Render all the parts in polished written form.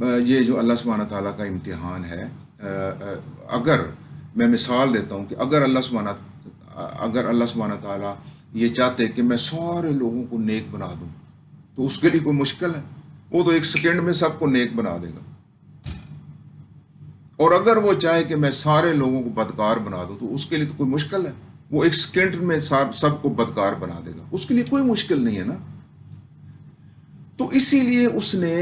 یہ جو اللہ سبحانہ تعالیٰ کا امتحان ہے، اگر میں مثال دیتا ہوں کہ اگر اللہ سبحانہ تعالیٰ یہ چاہتے کہ میں سارے لوگوں کو نیک بنا دوں تو اس کے لیے کوئی مشکل ہے؟ وہ تو 1 سیکنڈ میں سب کو نیک بنا دے گا. اور اگر وہ چاہے کہ میں سارے لوگوں کو بدکار بنا دوں تو اس کے لیے تو کوئی مشکل ہے؟ وہ 1 سیکنڈ میں سب کو بدکار بنا دے گا. اس کے لیے کوئی مشکل نہیں ہے نا. تو اسی لیے اس نے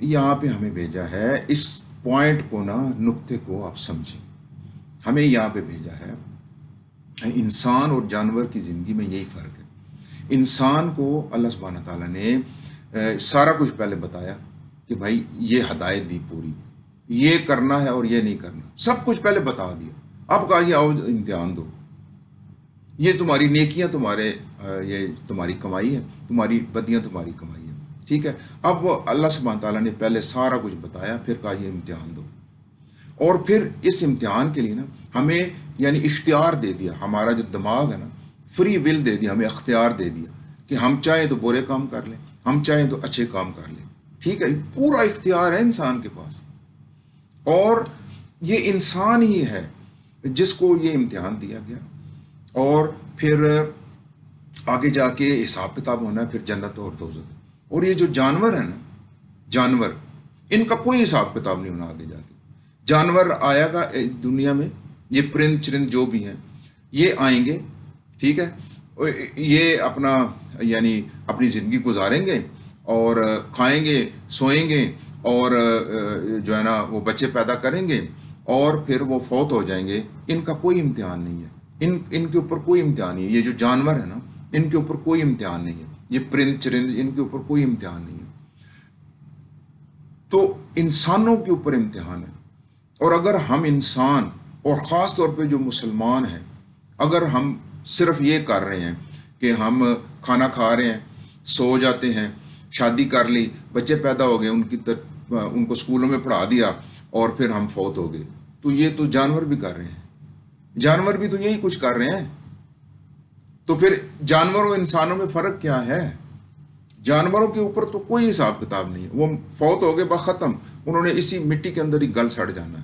یہاں پہ ہمیں بھیجا ہے. اس پوائنٹ کو نا، نقطے کو آپ سمجھیں. ہمیں یہاں پہ بھیجا ہے. انسان اور جانور کی زندگی میں یہی فرق ہے. انسان کو اللہ سبحانہ تعالیٰ نے سارا کچھ پہلے بتایا کہ بھائی یہ ہدایت دی پوری، یہ کرنا ہے اور یہ نہیں کرنا، سب کچھ پہلے بتا دیا. اب کہا یہ آؤ امتحان دو، یہ تمہاری نیکیاں یہ تمہاری کمائی ہے، تمہاری بدیاں تمہاری کمائی ہے. ٹھیک ہے. اب اللہ سبحانہ تعالیٰ نے پہلے سارا کچھ بتایا، پھر کہا یہ امتحان دو. اور پھر اس امتحان کے لیے نا ہمیں یعنی اختیار دے دیا. ہمارا جو دماغ ہے نا، فری ول دے دیا، ہمیں اختیار دے دیا کہ ہم چاہیں تو برے کام کر لیں، ہم چاہیں تو اچھے کام کر لیں. ٹھیک ہے. پورا اختیار ہے انسان کے پاس. اور یہ انسان ہی ہے جس کو یہ امتحان دیا گیا. اور پھر آگے جا کے حساب کتاب ہونا ہے، پھر جنت اور دوزخ. اور یہ جو جانور ہیں نا، جانور، ان کا کوئی حساب کتاب نہیں ہونا آگے جا کے. جانور آیا گا دنیا میں، یہ پرند چرند جو بھی ہیں یہ آئیں گے. ٹھیک ہے. یہ اپنی زندگی گزاریں گے اور کھائیں گے، سوئیں گے، اور جو ہے نا وہ بچے پیدا کریں گے اور پھر وہ فوت ہو جائیں گے. ان کا کوئی امتحان نہیں ہے. ان کے اوپر کوئی امتحان نہیں ہے. یہ جو جانور ہے نا، ان کے اوپر کوئی امتحان نہیں ہے. یہ پرند چرند، ان کے اوپر کوئی امتحان نہیں ہے. تو انسانوں کے اوپر امتحان ہے. اور اگر ہم انسان، اور خاص طور پہ جو مسلمان ہیں، اگر ہم صرف یہ کر رہے ہیں کہ ہم کھانا کھا رہے ہیں، سو جاتے ہیں، شادی کر لی، بچے پیدا ہو گئے، ان کو اسکولوں میں پڑھا دیا اور پھر ہم فوت ہو گئے، تو یہ تو جانور بھی کر رہے ہیں. جانور بھی تو یہی کچھ کر رہے ہیں. تو پھر جانوروں اور انسانوں میں فرق کیا ہے؟ جانوروں کے اوپر تو کوئی حساب کتاب نہیں ہے. وہ فوت ہو گئے، بس ختم، انہوں نے اسی مٹی کے اندر ہی گل سڑ جانا ہے.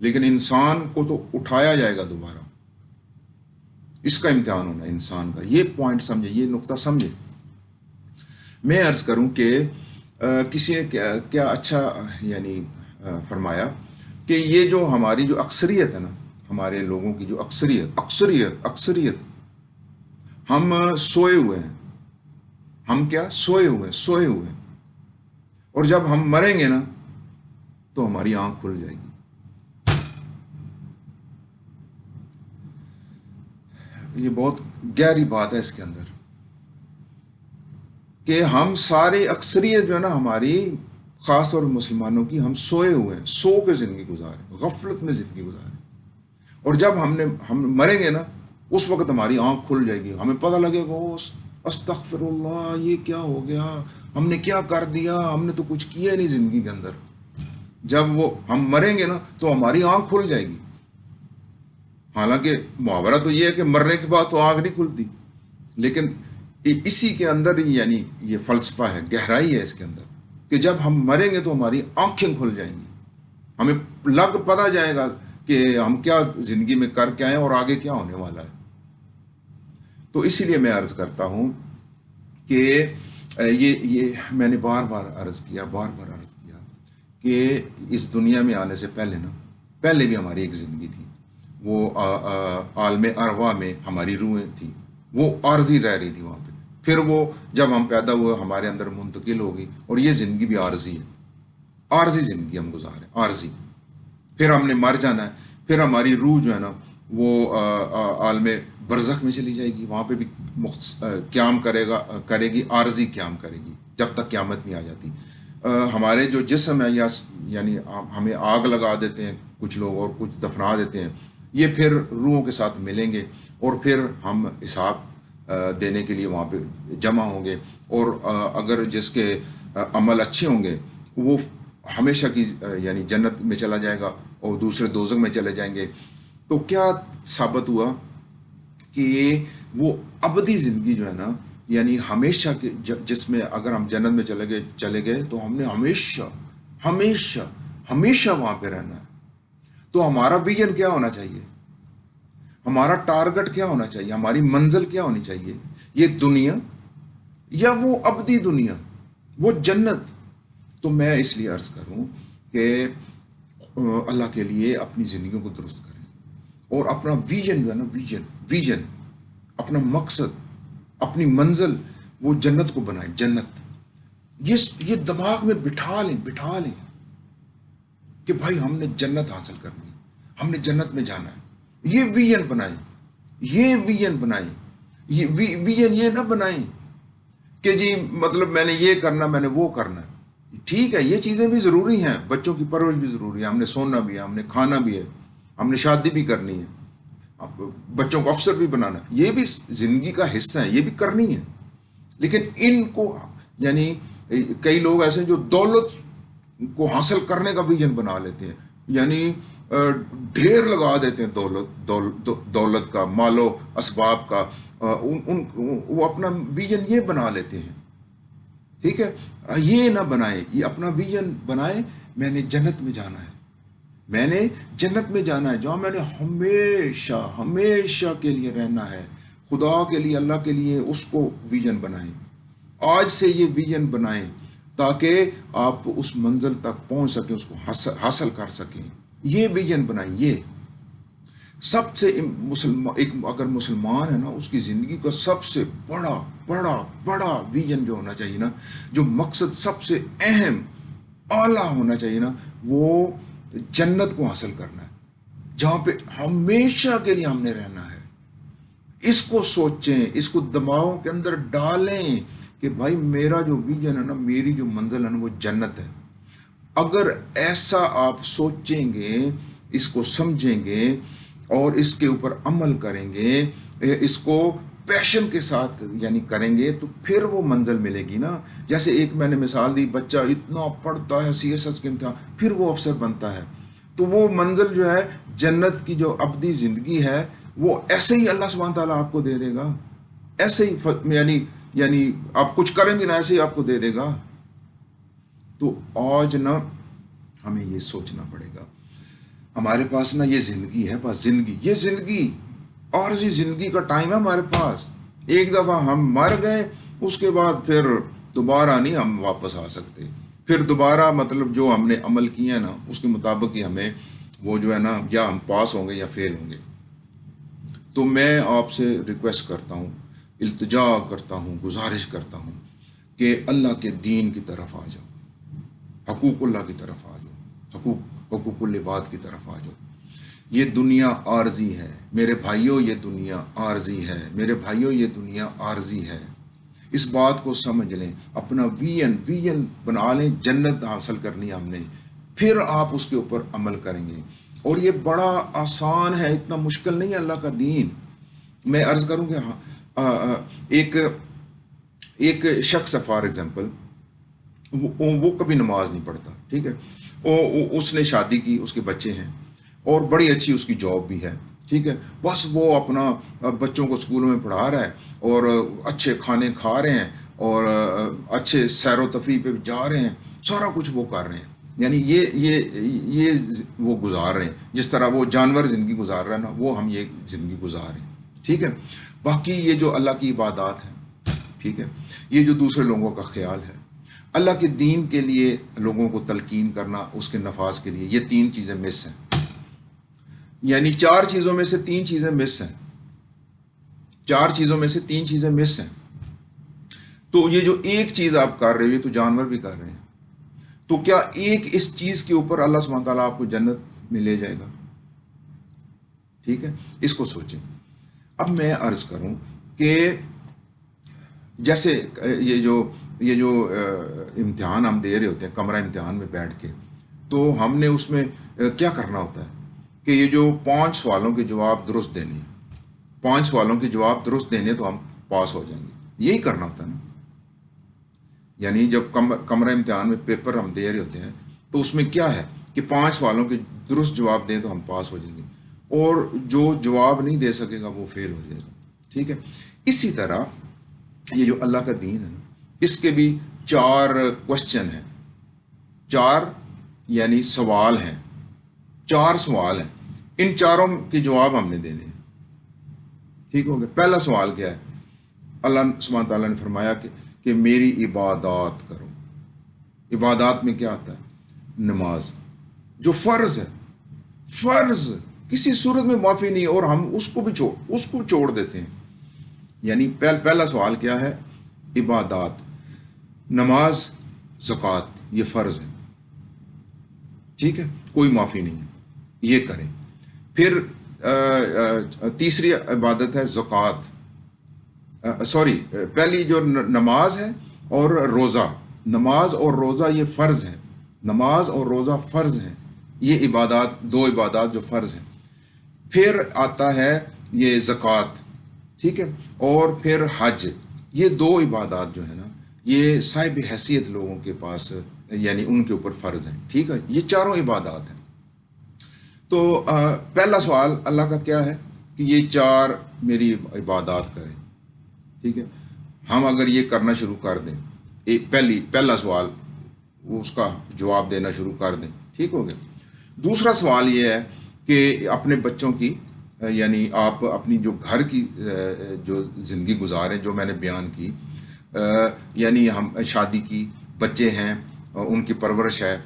لیکن انسان کو تو اٹھایا جائے گا دوبارہ. اس کا امتحان ہونا ہے انسان کا. یہ پوائنٹ سمجھے، یہ نقطہ سمجھے. میں عرض کروں کہ کسی نے کیا اچھا فرمایا کہ یہ جو ہماری جو اکثریت ہے نا، ہمارے لوگوں کی جو اکثریت ہم سوئے ہوئے ہیں. ہم کیا؟ سوئے ہوئے ہیں. اور جب ہم مریں گے نا تو ہماری آنکھ کھل جائے گی. یہ بہت گہری بات ہے اس کے اندر کہ ہم سارے اکثریت جو ہے نا ہماری، خاص طور مسلمانوں کی، ہم سوئے ہوئے ہیں، سو کے زندگی گزارے، غفلت میں زندگی گزارے. اور جب ہم مریں گے نا، اس وقت ہماری آنکھ کھل جائے گی. ہمیں پتہ لگے گا استغفر اللہ، یہ کیا ہو گیا، ہم نے کیا کر دیا، ہم نے تو کچھ کیا نہیں زندگی کے اندر. جب ہم مریں گے نا تو ہماری آنکھ کھل جائے گی. حالانکہ محاورہ تو یہ ہے کہ مرنے کے بعد تو آنکھ نہیں کھلتی، لیکن اسی کے اندر ہی یہ فلسفہ ہے، گہرائی ہے اس کے اندر کہ جب ہم مریں گے تو ہماری آنکھیں کھل جائیں گی. ہمیں پتہ جائے گا کہ ہم کیا زندگی میں کر کے آئے اور آگے کیا ہونے والا ہے. تو اسی لیے میں عرض کرتا ہوں کہ یہ میں نے بار بار عرض کیا کہ اس دنیا میں آنے سے پہلے بھی ہماری ایک زندگی تھی. وہ عالم ارواح میں ہماری روحیں تھیں، وہ عارضی رہ رہی تھی وہاں پہ. پھر وہ جب ہم پیدا ہوئے ہمارے اندر منتقل ہو گئی، اور یہ زندگی بھی عارضی ہے. عارضی زندگی ہم گزارے، عارضی. پھر ہم نے مر جانا ہے. پھر ہماری روح جو ہے نا وہ عالم برزخ میں چلی جائے گی. وہاں پہ بھی قیام کرے گی، عارضی قیام کرے گی جب تک قیامت نہیں آ جاتی. ہمارے جو جسم ہے، یعنی ہمیں آگ لگا دیتے ہیں کچھ لوگ اور کچھ دفنا دیتے ہیں. یہ پھر روحوں کے ساتھ ملیں گے اور پھر ہم حساب دینے کے لیے وہاں پہ جمع ہوں گے. اور اگر جس کے عمل اچھے ہوں گے وہ ہمیشہ کی جنت میں چلا جائے گا، اور دوسرے دوزخ میں چلے جائیں گے. تو کیا ثابت ہوا کہ وہ ابدی زندگی جو ہے نا، یعنی ہمیشہ کے، جس میں اگر ہم جنت میں چلے گئے تو ہم نے ہمیشہ ہمیشہ وہاں پہ رہنا ہے. تو ہمارا ویژن کیا ہونا چاہیے؟ ہمارا ٹارگٹ کیا ہونا چاہیے؟ ہماری منزل کیا ہونی چاہیے؟ یہ دنیا یا وہ ابدی دنیا، وہ جنت؟ تو میں اس لیے عرض کروں کہ اللہ کے لیے اپنی زندگیوں کو درست کریں اور اپنا ویژن جو ہے نا، ویژن اپنا مقصد، اپنی منزل وہ جنت کو بنائیں. جنت یہ دماغ میں بٹھا لیں کہ بھائی ہم نے جنت حاصل کرنی ہے، ہم نے جنت میں جانا ہے. یہ ویژن بنائیں. یہ ویژن یہ نہ بنائیں کہ جی مطلب میں نے یہ کرنا، میں نے وہ کرنا. ٹھیک ہے، یہ چیزیں بھی ضروری ہیں، بچوں کی پرورش بھی ضروری ہے، ہم نے سونا بھی ہے، ہم نے کھانا بھی ہے، ہم نے شادی بھی کرنی ہے، بچوں کو افسر بھی بنانا ہے، یہ بھی زندگی کا حصہ ہے، یہ بھی کرنی ہے. لیکن ان کو یعنی کئی لوگ ایسے ہیں جو دولت کو حاصل کرنے کا ویژن بنا لیتے ہیں، یعنی ڈھیر لگا دیتے ہیں دولت کا، مال و اسباب کا. وہ اپنا ویژن یہ بنا لیتے ہیں. ٹھیک ہے، یہ نہ بنائیں. یہ اپنا ویژن بنائیں، میں نے جنت میں جانا ہے، میں نے جنت میں جانا ہے جہاں میں نے ہمیشہ کے لیے رہنا ہے. خدا کے لیے، اللہ کے لیے اس کو ویژن بنائیں. آج سے یہ ویژن بنائیں تاکہ آپ اس منزل تک پہنچ سکیں، اس کو حاصل کر سکیں. یہ ویژن بنائیں. یہ سب سے اگر مسلمان ہے نا، اس کی زندگی کا سب سے بڑا ویژن جو ہونا چاہیے نا، جو مقصد سب سے اہم اعلیٰ ہونا چاہیے نا، وہ جنت کو حاصل کرنا ہے جہاں پہ ہمیشہ کے لیے ہم نے رہنا ہے. اس کو سوچیں، اس کو دماغوں کے اندر ڈالیں کہ بھائی میرا جو ویژن ہے نا، میری جو منزل ہے نا، وہ جنت ہے. اگر ایسا آپ سوچیں گے، اس کو سمجھیں گے اور اس کے اوپر عمل کریں گے، اس کو پیشن کے ساتھ یعنی کریں گے، تو پھر وہ منزل ملے گی نا. جیسے ایک میں نے مثال دی، بچہ اتنا پڑھتا ہے CSS کے امتحان، پھر وہ افسر بنتا ہے، تو وہ منزل جو ہے جنت کی جو ابدی زندگی ہے، وہ ایسے ہی اللہ سبحانہ تعالیٰ آپ کو دے دے گا. ایسے ہی یعنی آپ کچھ کریں گے نا، ایسے ہی آپ کو دے دے گا. تو آج نا ہمیں یہ سوچنا پڑے گا، ہمارے پاس نا یہ زندگی ہے، بس یہ زندگی عارضی زندگی کا ٹائم ہے ہمارے پاس. ایک دفعہ ہم مر گئے، اس کے بعد پھر دوبارہ نہیں ہم واپس آ سکتے. پھر دوبارہ مطلب جو ہم نے عمل کیا نا، اس کے مطابق ہی ہمیں وہ جو ہے نا، یا ہم پاس ہوں گے یا فیل ہوں گے. تو میں آپ سے ریکویسٹ کرتا ہوں، التجا کرتا ہوں، گزارش کرتا ہوں کہ اللہ کے دین کی طرف آ جاؤ، حقوق اللہ کی طرف آ جاؤ، حقوق العباد کی طرف آ جاؤ. یہ دنیا عارضی ہے میرے بھائیوں، یہ دنیا عارضی ہے میرے بھائیوں، یہ دنیا عارضی ہے. اس بات کو سمجھ لیں، اپنا ویژن بنا لیں. جنت حاصل کرنی ہم نے، پھر آپ اس کے اوپر عمل کریں گے. اور یہ بڑا آسان ہے، اتنا مشکل نہیں ہے اللہ کا دین. میں عرض کروں کہ ایک شخص ہے، فار ایگزامپل، وہ کبھی نماز نہیں پڑھتا. ٹھیک ہے، اس نے شادی کی، اس کے بچے ہیں اور بڑی اچھی اس کی جاب بھی ہے. ٹھیک ہے، بس وہ اپنا بچوں کو اسکولوں میں پڑھا رہا ہے اور اچھے کھانے کھا رہے ہیں اور اچھے سیر و تفریح پہ جا رہے ہیں، سارا کچھ وہ کر رہے ہیں. یعنی یہ وہ گزار رہے ہیں جس طرح وہ جانور زندگی گزار رہا ہے نا، وہ ہم یہ زندگی گزار رہے ہیں. ٹھیک ہے، باقی یہ جو اللہ کی عبادات ہیں، ٹھیک ہے، یہ جو دوسرے لوگوں کا خیال ہے، اللہ کے دین کے لیے لوگوں کو تلقین کرنا، اس کے نفاذ کے لیے، یہ 3 چیزیں مس ہیں. یعنی 4 چیزوں میں سے 3 چیزیں مس ہیں. 4 چیزوں میں سے 3 چیزیں مس ہیں. تو یہ جو ایک چیز آپ کر رہے ہو، یہ تو جانور بھی کر رہے ہیں. تو کیا ایک اس چیز کے اوپر اللہ سبحانہ تعالیٰ آپ کو جنت میں لے جائے گا؟ ٹھیک ہے، اس کو سوچیں. اب میں عرض کروں کہ جیسے یہ جو امتحان ہم دے رہے ہوتے ہیں کمرہ امتحان میں بیٹھ کے، تو ہم نے اس میں کیا کرنا ہوتا ہے کہ یہ جو 5 سوالوں کے جواب درست دینے ہیں، 5 سوالوں کے جواب درست دینے تو ہم پاس ہو جائیں گے. یہی کرنا ہوتا ہے نا. یعنی جب کمرہ امتحان میں پیپر ہم دے رہے ہوتے ہیں تو اس میں کیا ہے کہ 5 سوالوں کے درست جواب دیں تو ہم پاس ہو جائیں گے، اور جو جواب نہیں دے سکے گا وہ فیل ہو جائے گا. ٹھیک ہے، اسی طرح یہ جو اللہ کا دین ہے نا، اس کے بھی 4 کوشچن ہیں، 4 یعنی سوال ہیں، 4 سوال ہیں، ان چاروں کے جواب ہم نے دینے ہیں. ٹھیک ہو گیا. پہلا سوال کیا ہے؟ اللہ سبحانہ تعالیٰ نے فرمایا کہ میری عبادات کرو. عبادات میں کیا آتا ہے؟ نماز، جو فرض ہے، فرض کسی صورت میں معافی نہیں، اور ہم اس کو چھوڑ دیتے ہیں. یعنی پہلا سوال کیا ہے؟ عبادات، نماز، زکوٰۃ، یہ فرض ہے. ٹھیک ہے، کوئی معافی نہیں ہے، یہ کریں. پھر تیسری عبادت ہے زکوٰۃ، سوری، پہلی جو نماز ہے اور روزہ. نماز اور روزہ یہ فرض ہیں، نماز اور روزہ فرض ہیں، یہ عبادات، 2 عبادات جو فرض ہیں. پھر آتا ہے یہ زکوٰۃ، ٹھیک ہے، اور پھر حج. یہ 2 عبادات جو ہے نا، یہ صاحب حیثیت لوگوں کے پاس، یعنی ان کے اوپر فرض ہیں. ٹھیک ہے، یہ چاروں عبادات ہیں. تو پہلا سوال اللہ کا کیا ہے کہ یہ 4 میری عبادات کریں. ٹھیک ہے، ہم اگر یہ کرنا شروع کر دیں، پہلا سوال اس کا جواب دینا شروع کر دیں، ٹھیک ہو گیا. دوسرا سوال یہ ہے کہ اپنے بچوں کی، یعنی آپ اپنی جو گھر کی جو زندگی گزاریں، جو میں نے بیان کی، یعنی ہم شادی کی، بچے ہیں، ان کی پرورش ہے،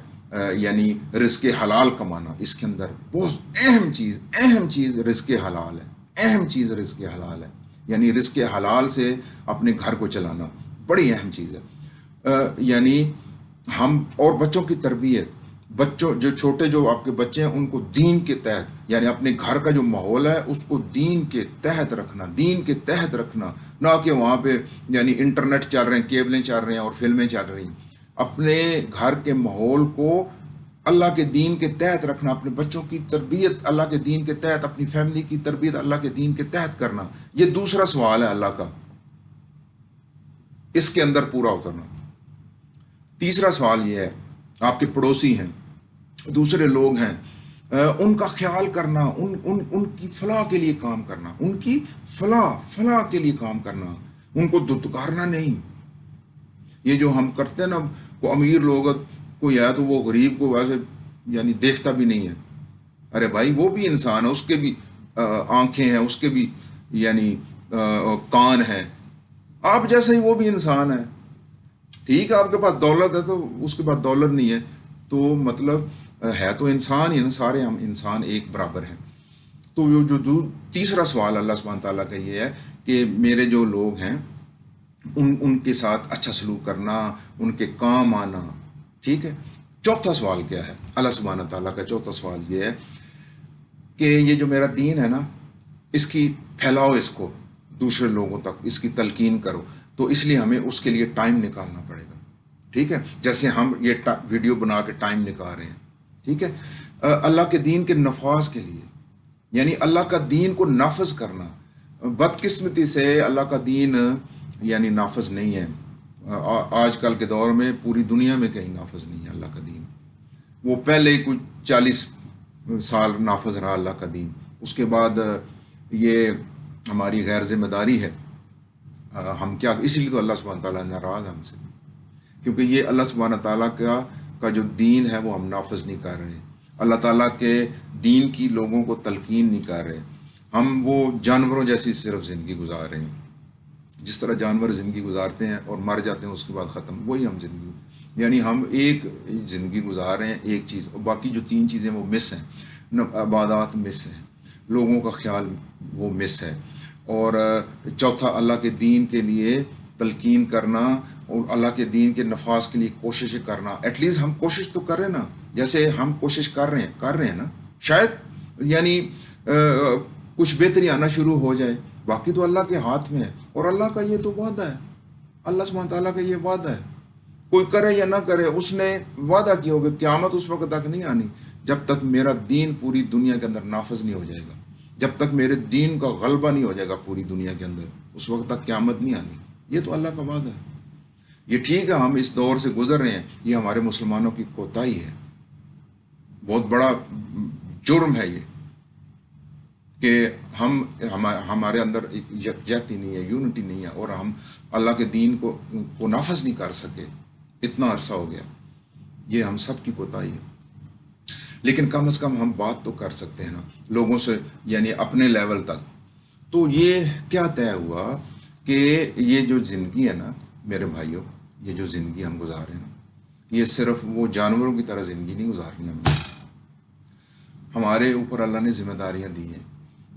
یعنی رزق حلال کمانا. اس کے اندر بہت اہم چیز رزق حلال ہے. اہم چیز رزق حلال ہے، یعنی رزق حلال سے اپنے گھر کو چلانا بڑی اہم چیز ہے. یعنی ہم، اور بچوں کی تربیت، بچوں جو چھوٹے، جو آپ کے بچے ہیں، ان کو دین کے تحت، یعنی اپنے گھر کا جو ماحول ہے اس کو دین کے تحت رکھنا، دین کے تحت رکھنا، نہ کہ وہاں پہ یعنی انٹرنیٹ چل رہے ہیں، کیبلیں چل رہے ہیں اور فلمیں چل رہی ہیں. اپنے گھر کے ماحول کو اللہ کے دین کے تحت رکھنا، اپنے بچوں کی تربیت اللہ کے دین کے تحت، اپنی فیملی کی تربیت اللہ کے دین کے تحت کرنا. یہ دوسرا سوال ہے اللہ کا، اس کے اندر پورا اترنا. تیسرا سوال یہ ہے، آپ کے پڑوسی ہیں، دوسرے لوگ ہیں، ان کا خیال کرنا، ان کی فلاح کے لیے کام کرنا، ان کی فلاح کے لیے کام کرنا، ان کو دتکارنا نہیں. یہ جو ہم کرتے ہیں نا، وہ امیر لوگ کوئی ہے تو وہ غریب کو ویسے یعنی دیکھتا بھی نہیں ہے. ارے بھائی، وہ بھی انسان ہے، اس کے بھی آنکھیں ہیں، اس کے بھی یعنی کان ہیں، آپ جیسے ہی وہ بھی انسان ہے. ٹھیک ہے، آپ کے پاس دولت ہے تو اس کے پاس دولت نہیں ہے، تو مطلب ہے تو انسان ہی نا، سارے ہم انسان ایک برابر ہیں. تو جو تیسرا سوال اللہ سبحانہ تعالیٰ کا یہ ہے کہ میرے جو لوگ ہیں ان کے ساتھ اچھا سلوک کرنا، ان کے کام آنا. ٹھیک ہے. چوتھا سوال کیا ہے اللہ سبحانہ تعالیٰ کا؟ چوتھا سوال یہ ہے کہ یہ جو میرا دین ہے نا، اس کی پھیلاؤ، اس کو دوسرے لوگوں تک اس کی تلقین کرو. تو اس لیے ہمیں اس کے لیے ٹائم نکالنا پڑے گا. ٹھیک ہے، جیسے ہم یہ ویڈیو بنا کے ٹائم نکال رہے ہیں. ٹھیک ہے، اللہ کے دین کے نفاذ کے لیے، یعنی اللہ کا دین کو نافذ کرنا. بدقسمتی سے اللہ کا دین یعنی نافذ نہیں ہے. آج کل کے دور میں پوری دنیا میں کہیں نافذ نہیں ہے اللہ کا دین. وہ پہلے کچھ 40 سال نافذ رہا اللہ کا دین، اس کے بعد یہ ہماری غیر ذمہ داری ہے. ہم کیا، اسی لیے تو اللہ سبحانہ تعالیٰ ناراض ہے ہم سے، کیونکہ یہ اللہ سبحانہ تعالیٰ کا جو دین ہے وہ ہم نافذ نہیں کر رہے. اللہ تعالیٰ کے دین کی لوگوں کو تلقین نہیں کر رہے. ہم وہ جانوروں جیسی صرف زندگی گزار رہے ہیں. جس طرح جانور زندگی گزارتے ہیں اور مر جاتے ہیں، اس کے بعد ختم، وہی ہم زندگی، یعنی ہم ایک زندگی گزار رہے ہیں، ایک چیز، اور باقی جو 3 چیزیں وہ مس ہیں. عبادات مس ہیں، لوگوں کا خیال وہ مس ہے، اور چوتھا اللہ کے دین کے لیے تلقین کرنا اور اللہ کے دین کے نفاذ کے لیے کوشش کرنا. ایٹ لیسٹ ہم کوشش تو کر رہے ہیں نا، جیسے ہم کوشش کر رہے ہیں نا، شاید یعنی کچھ بہتری آنا شروع ہو جائے. باقی تو اللہ کے ہاتھ میں ہے، اور اللہ کا یہ تو وعدہ ہے، اللہ سبحانہ تعالیٰ کا یہ وعدہ ہے. کوئی کرے یا نہ کرے، اس نے وعدہ کیا ہوگا قیامت اس وقت تک نہیں آنی جب تک میرا دین پوری دنیا کے اندر نافذ نہیں ہو جائے گا، جب تک میرے دین کا غلبہ نہیں ہو جائے گا پوری دنیا کے اندر، اس وقت تک قیامت نہیں آنی. یہ تو اللہ کا وعدہ ہے. یہ ٹھیک ہے، ہم اس دور سے گزر رہے ہیں، یہ ہمارے مسلمانوں کی کوتاہی ہے. بہت بڑا جرم ہے یہ کہ ہمارے اندر یکجہتی نہیں ہے، یونٹی نہیں ہے، اور ہم اللہ کے دین کو نافذ نہیں کر سکے. اتنا عرصہ ہو گیا، یہ ہم سب کی کوتاہی ہے. لیکن کم از کم ہم بات تو کر سکتے ہیں نا لوگوں سے، یعنی اپنے لیول تک. تو یہ کیا طے ہوا کہ یہ جو زندگی ہے نا میرے بھائیوں، یہ جو زندگی ہم گزار رہے ہیں نا، یہ صرف وہ جانوروں کی طرح زندگی نہیں گزارنی ہمیں. ہمارے اوپر اللہ نے ذمہ داریاں دی ہیں،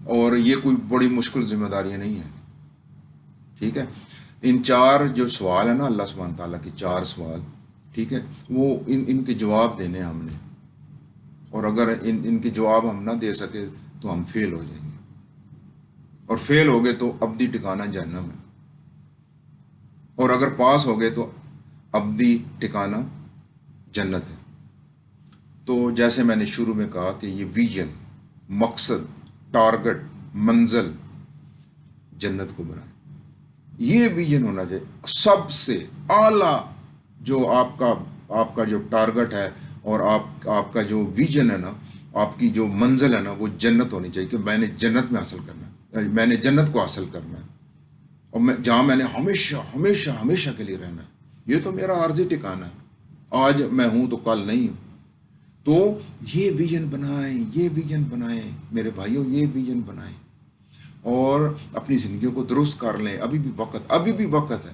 اور یہ کوئی بڑی مشکل ذمہ داریاں نہیں ہیں. ٹھیک ہے، ان 4 جو سوال ہیں نا اللہ سبحانہ تعالیٰ کے 4 سوال، ٹھیک ہے، وہ ان کے جواب دینے ہیں ہم نے. اور اگر ان کے جواب ہم نہ دے سکے تو ہم فیل ہو جائیں گے، اور فیل ہو گئے تو ابدی ٹھکانہ جہنم ہے، اور اگر پاس ہو گئے تو ابدی ٹھکانہ جنت ہے. تو جیسے میں نے شروع میں کہا کہ یہ ویژن، مقصد، ٹارگٹ، منزل جنت کو بنائے. یہ ویژن ہونا چاہیے سب سے اعلیٰ. جو آپ کا جو ٹارگٹ ہے اور آپ کا جو ویژن ہے نا، آپ کی جو منزل ہے نا، وہ جنت ہونی چاہیے کہ میں نے جنت میں حاصل کرنا ہے، میں نے جنت کو حاصل کرنا ہے، اور جہاں میں نے ہمیشہ ہمیشہ ہمیشہ کے لیے رہنا ہے. یہ تو میرا عارضی ٹھکانہ ہے، آج میں ہوں تو کل نہیں ہوں. تو یہ ویژن بنائیں میرے بھائیوں، یہ ویژن بنائیں اور اپنی زندگیوں کو درست کر لیں. ابھی بھی وقت ہے.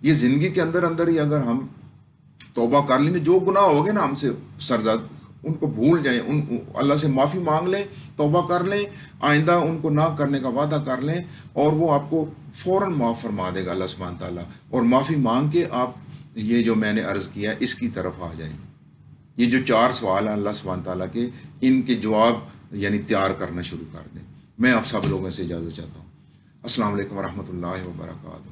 یہ زندگی کے اندر ہی اگر ہم توبہ کر لیں، جو گناہ ہو گئے نا ہم سے سرزد، ان کو بھول جائیں، اللہ سے معافی مانگ لیں، توبہ کر لیں، آئندہ ان کو نہ کرنے کا وعدہ کر لیں، اور وہ آپ کو فوراً معاف فرما دے گا اللہ سبحانہ تعالیٰ. اور معافی مانگ کے آپ یہ جو میں نے عرض کیا اس کی طرف آ جائیں. یہ جو 4 سوال ہیں اللہ سبحانہ تعالیٰ کے، ان کے جواب یعنی تیار کرنا شروع کر دیں. میں آپ سب لوگوں سے اجازت چاہتا ہوں. السلام علیکم ورحمۃ اللہ وبرکاتہ.